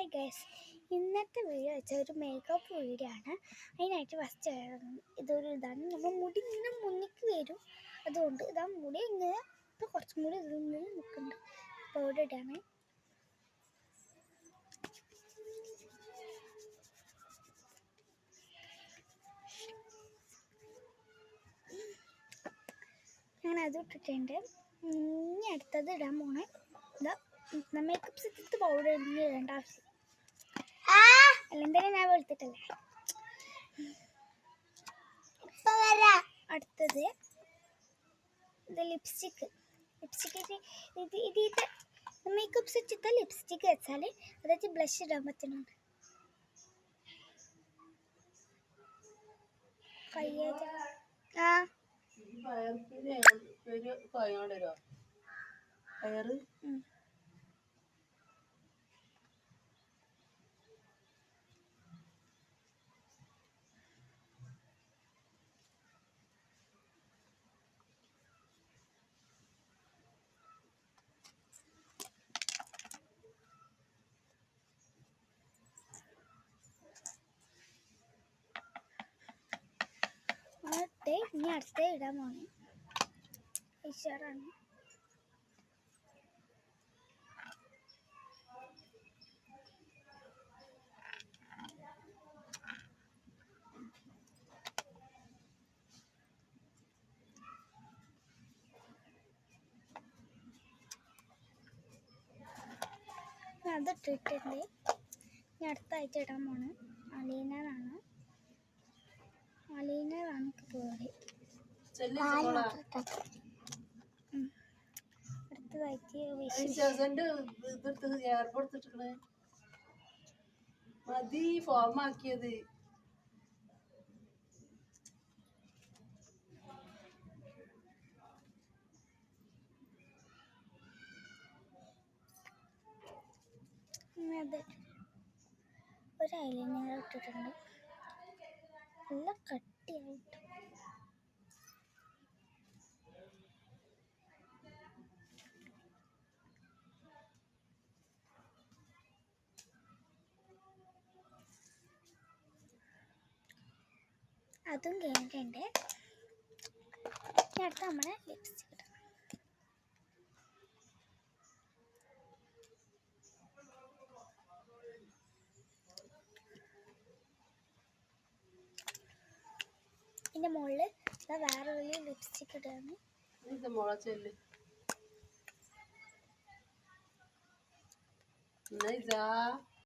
Hi guys, ഇന്നത്തെ video വെച്ചാൽ ഒരു മേക്കപ്പ് വീഡിയോ ആണ്. അതിനായിട്ട് ഫസ്റ്റ് ഇതൊരു ഇതാണ്, നമ്മൾ മുടി ഇങ്ങനെ മുന്നിക്ക് വരും. അതുകൊണ്ട് ഇതാ മുടി ഇങ്ങനെ ഇപ്പോൾ കുറച്ചും കൂടി ഇങ്ങനെ നിൽക്കുന്നുണ്ട്. അപ്പോൾ ഇവിടെ ഇടാണ്. ഞാൻ അത് ഇട്ടിട്ടുണ്ട്. ഇനി അടുത്തത് ഇടാൻ പോണേ ഇതാ മേക്കപ്പ് സെറ്റ് പൗഡർ ഇനി ഇടേണ്ട ആവശ്യം അല്ലെന്തായാലും ഞാൻ വെളുത്തിട്ടല്ലേ. അടുത്തത് ഇത് ലിപ്സ്റ്റിക്ക് ഇത് മേക്കപ്പ് സെറ്റ് ലിപ്സ്റ്റിക്ക് വെച്ചാൽ അതായത് ബ്ലഷ് ഇടാൻ പറ്റുന്നുണ്ട്. ഇനി അടുത്ത ഇടാൻ പോണേ ഐഷാഡാണ്. അതിട്ടിട്ടുണ്ട്. ഇനി അടുത്തായിട്ട് ഇടാൻ പോണേ അലീനറാണ്. പേര്. അടുത്തതായിട്ട് മതി ഫോം ആക്കിയത്. ഒരു ഐലൈനർ ഇട്ടിട്ടുണ്ട്, നല്ല കട്ടിയായിട്ട്. അതും കഴിഞ്ഞിട്ടുണ്ട്. അടുത്ത നമ്മുടെ ലിപ്സ്റ്റിക് ഇടണം. ഇതിൻ്റെ മുകളിൽ വേറൊരു ലിപ്സ്റ്റിക് ഇടുകയാണ്. മുളച്ചെല്ല്